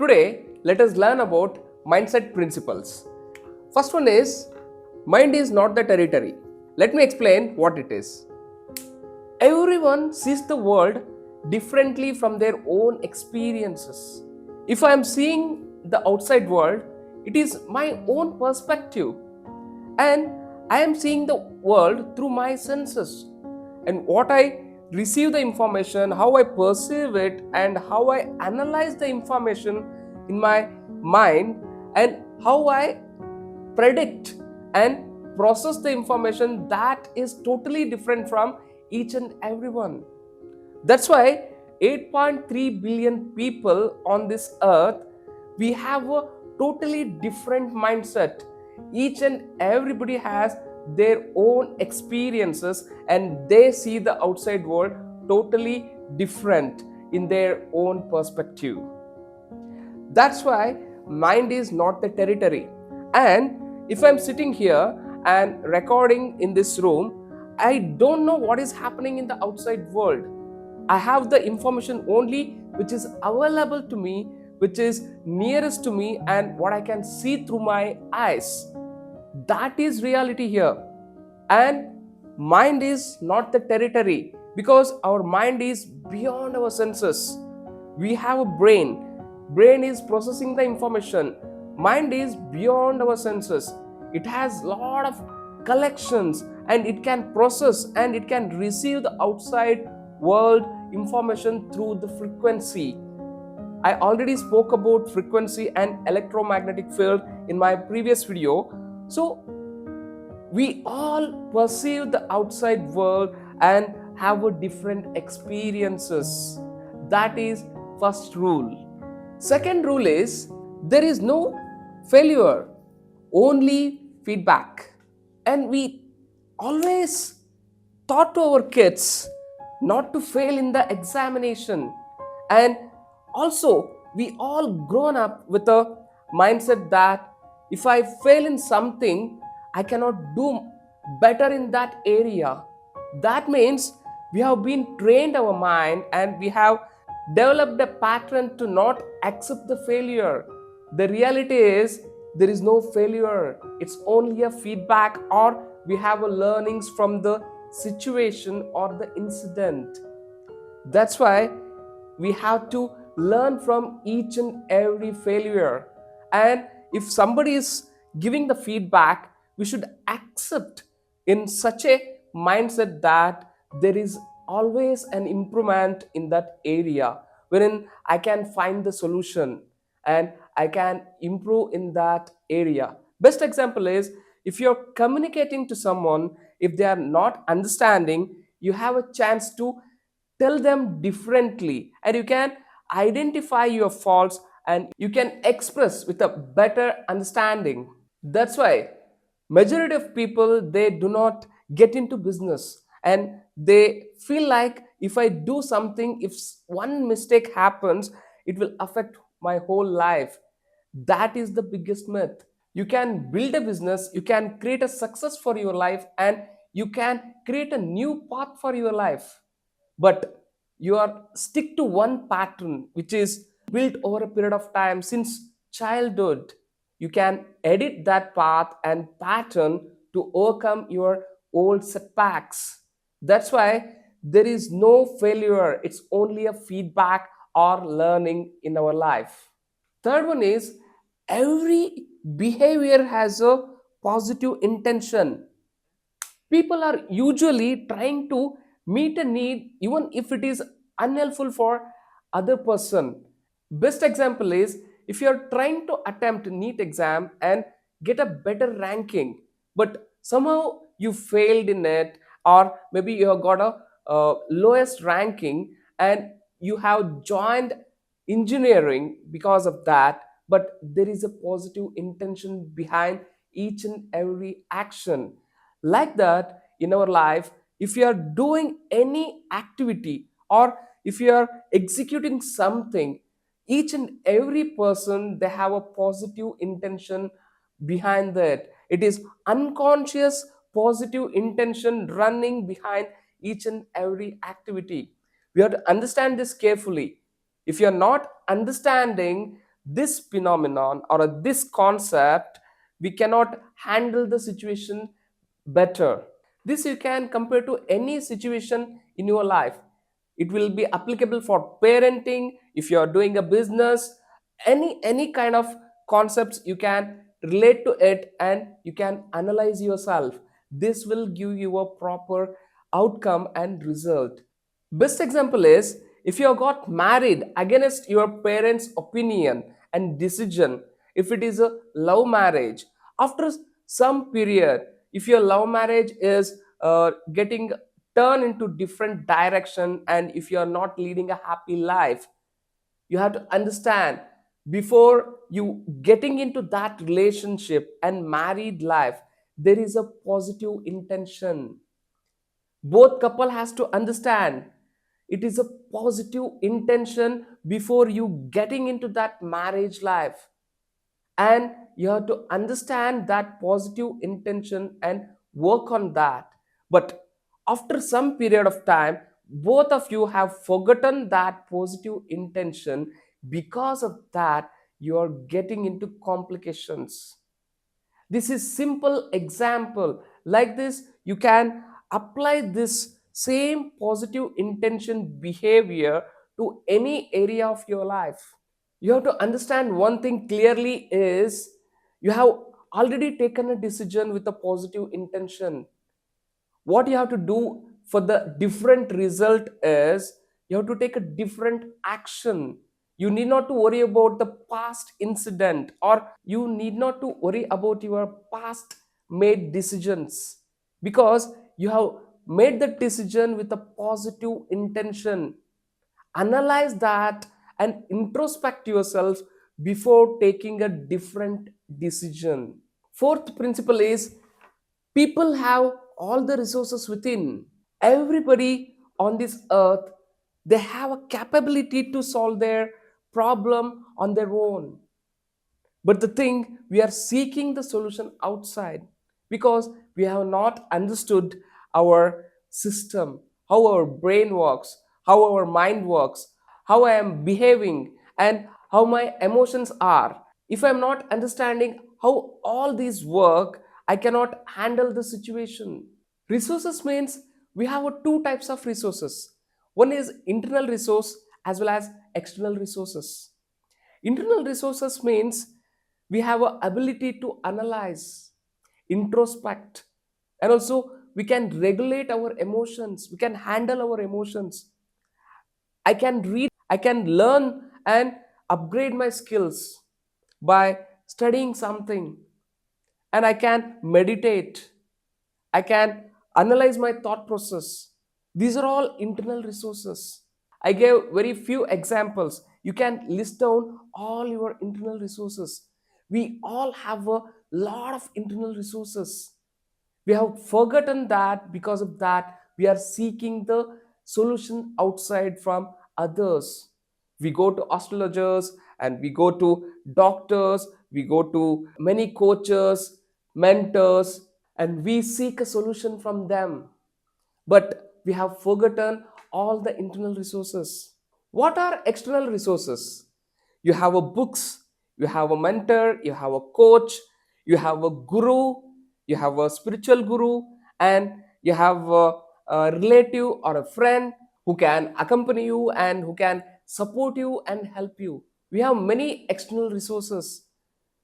Today, let us learn about mindset principles. First one is mind is not the territory. Let me explain what it is. Everyone sees the world differently from their own experiences. If I am seeing the outside world, it is my own perspective, and I am seeing the world through my senses. And what I receive the information, how I perceive it, and how I analyze the information in my mind, and how I predict and process the information, that is totally different from each and everyone. That's why 8.3 billion people on this earth, we have a totally different mindset. Each and everybody has their own experiences and they see the outside world totally different in their own perspective. That's why mind is not the territory. And if I'm sitting here and recording in this room, I don't know what is happening in the outside world. I have the information only which is available to me, which is nearest to me, and what I can see through my eyes. That is reality here. And mind is not the territory because our mind is beyond our senses. We have a brain. Brain is processing the information. Mind is beyond our senses. It has a lot of collections and it can process and it can receive the outside world information through the frequency. I already spoke about frequency and electromagnetic field in my previous video. So we all perceive the outside world and have a different experiences. That is first rule. Second rule is there is no failure, only feedback. And we always taught to our kids not to fail in the examination. And also, we all grown up with a mindset that if I fail in something, I cannot do better in that area. That means we have been trained our mind and we have developed a pattern to not accept the failure. The reality is there is no failure. It's only a feedback, or we have a learnings from the situation or the incident. That's why we have to learn from each and every failure. And if somebody is giving the feedback, we should accept in such a mindset that there is always an improvement in that area wherein I can find the solution and I can improve in that area. Best example is if you're communicating to someone, if they are not understanding, you have a chance to tell them differently and you can identify your faults and you can express with a better understanding. That's why majority of people, they do not get into business and they feel like if I do something, if one mistake happens, it will affect my whole life. That is the biggest myth. You can build a business, you can create a success for your life, and you can create a new path for your life, but you are stick to one pattern which is built over a period of time since childhood. You can edit that path and pattern to overcome your old setbacks. That's why there is no failure, it's only a feedback or learning in our life. Third one is every behavior has a positive intention. People are usually trying to meet a need even if it is unhelpful for other person. Best example is if you are trying to attempt a NEET exam and get a better ranking, but somehow you failed in it, or maybe you have got a lowest ranking and you have joined engineering because of that, but there is a positive intention behind each and every action. Like that in our life, if you are doing any activity or if you are executing something, each and every person, they have a positive intention behind that. It is unconscious positive intention running behind each and every activity. We have to understand this carefully. If you are not understanding this phenomenon or this concept, we cannot handle the situation better. This you can compare to any situation in your life. It will be applicable for parenting, if you are doing a business, any kind of concepts you can relate to it and you can analyze yourself. This will give you a proper outcome and result. Best example is if you have got married against your parents' opinion and decision, if it is a love marriage, after some period, if your love marriage is getting turned into different direction and if you are not leading a happy life, you have to understand before you getting into that relationship and married life, there is a positive intention. Both couple has to understand it is a positive intention before you getting into that marriage life, and you have to understand that positive intention and work on that. But after some period of time, both of you have forgotten that positive intention. Because of that, you are getting into complications. This is simple example. Like this, you can apply this same positive intention behavior to any area of your life. You have to understand one thing clearly is you have already taken a decision with a positive intention. What you have to do for the different result is you have to take a different action. You need not to worry about the past incident, or you need not to worry about your past made decisions, because you have made the decision with a positive intention. Analyze that and introspect yourself before taking a different decision. Fourth principle is people have all the resources within. Everybody on this earth, they have a capability to solve their problem on their own. But the thing, we are seeking the solution outside because we have not understood our system, how our brain works, how our mind works, how I am behaving, and how my emotions are. If I'm not understanding how all these work, I cannot handle the situation. Resources means we have two types of resources. One is internal resource as well as external resources. Internal resources means we have a ability to analyze, introspect, and also we can regulate our emotions. We can handle our emotions. I can read, I can learn and upgrade my skills by studying something, and I can meditate. I can analyze my thought process. These are all internal resources. I gave very few examples. You can list down all your internal resources. We all have a lot of internal resources. We have forgotten that. Because of that, we are seeking the solution outside from others. We go to astrologers and we go to doctors, we go to many coaches, mentors, and we seek a solution from them. But we have forgotten all the internal resources. What are external resources? You have a books, you have a mentor, you have a coach, you have a guru, you have a spiritual guru, and you have a relative or a friend who can accompany you and who can support you and help you. We have many external resources.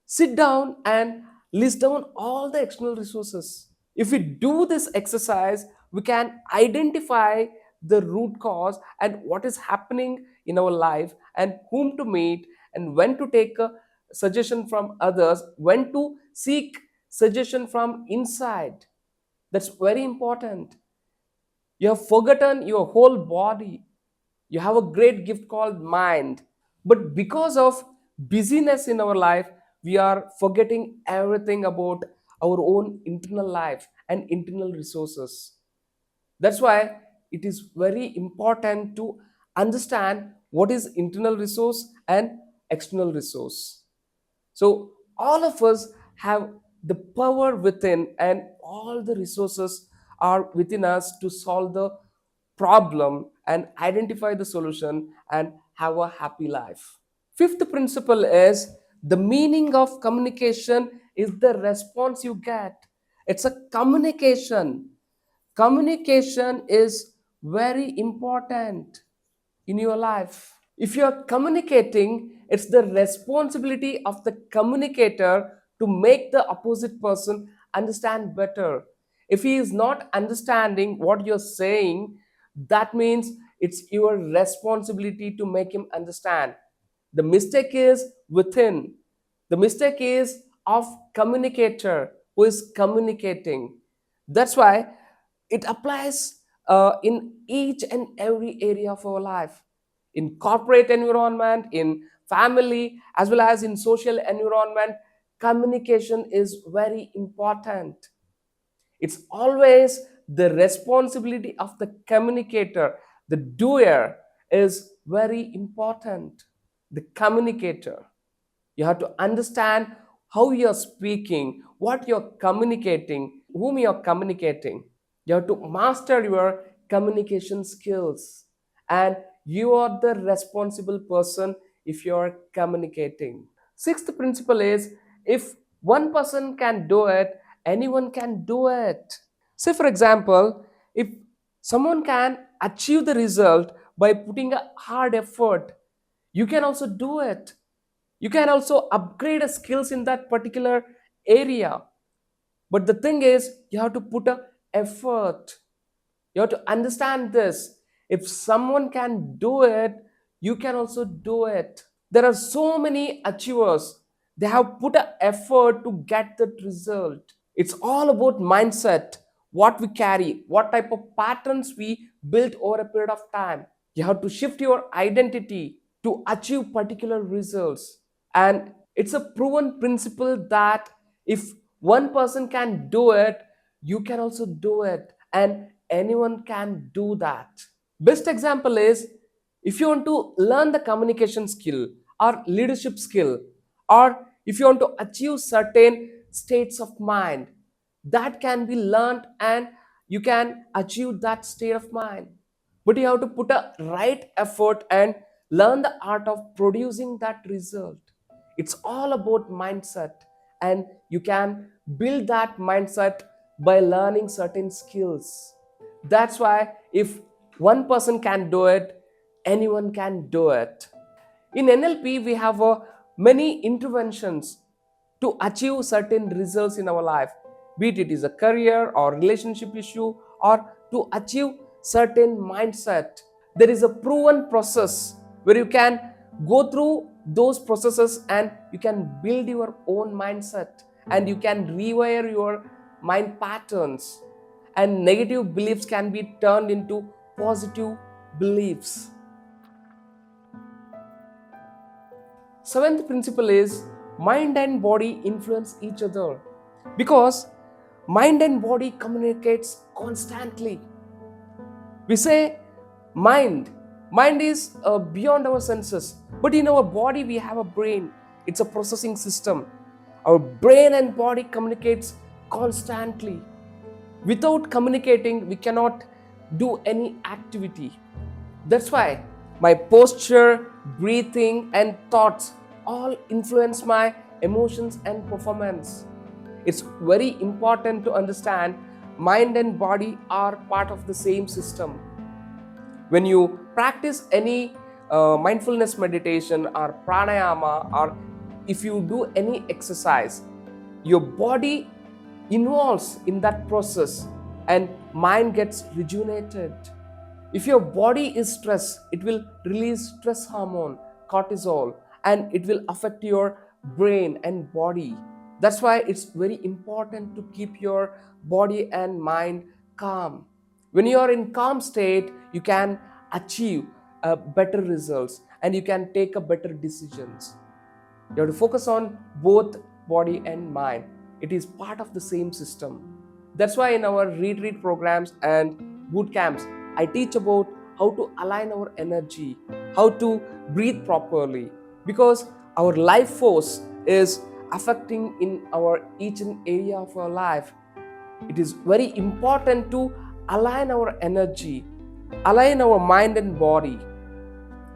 Sit down and list down all the external resources. If we do this exercise, we can identify the root cause and what is happening in our life, and whom to meet, and when to take a suggestion from others, when to seek suggestion from inside. That's very important. You have forgotten your whole body. You have a great gift called mind. But because of busyness in our life, we are forgetting everything about our own internal life and internal resources. That's why it is very important to understand what is internal resource and external resource. So all of us have the power within, and all the resources are within us to solve the problem and identify the solution and have a happy life. Fifth principle is the meaning of communication is the response you get. It's a communication. Communication is very important in your life. If you are communicating, it's the responsibility of the communicator to make the opposite person understand better. If he is not understanding what you're saying, that means it's your responsibility to make him understand. The mistake is within. The mistake is of communicator who is communicating. That's why it applies in each and every area of our life, in corporate environment, in family, as well as in social environment. Communication is very important. It's always the responsibility of the communicator. The doer is very important. The communicator. You have to understand how you're speaking, what you're communicating, whom you're communicating. You have to master your communication skills. And you are the responsible person if you're communicating. Sixth principle is, if one person can do it, anyone can do it. Say, for example, if someone can achieve the result by putting a hard effort, you can also do it. You can also upgrade a skills in that particular area. But the thing is, you have to put a effort. You have to understand this. If someone can do it, you can also do it. There are so many achievers. They have put an effort to get that result. It's all about mindset, what we carry, what type of patterns we build over a period of time. You have to shift your identity to achieve particular results. And it's a proven principle that if one person can do it, you can also do it. And anyone can do that. Best example is, if you want to learn the communication skill or leadership skill, or if you want to achieve certain states of mind, that can be learned and you can achieve that state of mind. But you have to put a right effort and learn the art of producing that result. It's all about mindset, and you can build that mindset by learning certain skills. That's why if one person can do it, anyone can do it. In NLP, we have many interventions to achieve certain results in our life, be it is a career or relationship issue, or to achieve certain mindset. There is a proven process where you can go through those processes and you can build your own mindset, and you can rewire your mind patterns, and negative beliefs can be turned into positive beliefs. Seventh principle is, mind and body influence each other, because mind and body communicates constantly. We say mind is beyond our senses, but in our body we have a brain. It's a processing system. Our brain and body communicates constantly. Without communicating, we cannot do any activity. That's why my posture, breathing, and thoughts all influence my emotions and performance. It's very important to understand mind and body are part of the same system. When you practice any mindfulness meditation or pranayama, or if you do any exercise, your body involves in that process and mind gets rejuvenated. If your body is stressed, it will release stress hormone, cortisol, and it will affect your brain and body. That's why it's very important to keep your body and mind calm. When you are in calm state, you can achieve better results and you can take a better decisions. You have to focus on both body and mind. It is part of the same system. That's why in our retreat programs and boot camps, I teach about how to align our energy, how to breathe properly, because our life force is affecting in our each and area of our life. It is very important to align our energy, align our mind and body,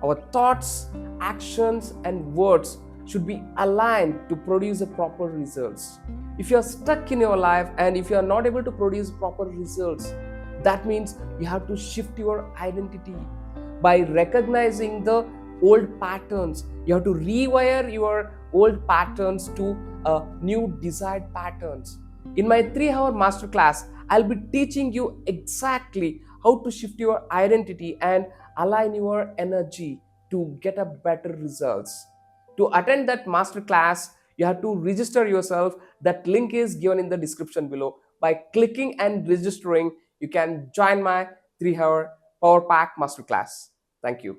our thoughts actions and words should be aligned to produce a proper results. If you are stuck in your life and if you are not able to produce proper results, that means you have to shift your identity by recognizing the old patterns. You have to rewire your old patterns to new desired patterns. In my 3-hour masterclass, I'll be teaching you exactly how to shift your identity and align your energy to get a better results. To attend that masterclass, you have to register yourself. That link is given in the description below. By clicking and registering, you can join my 3-hour Power Pack Masterclass. Thank you.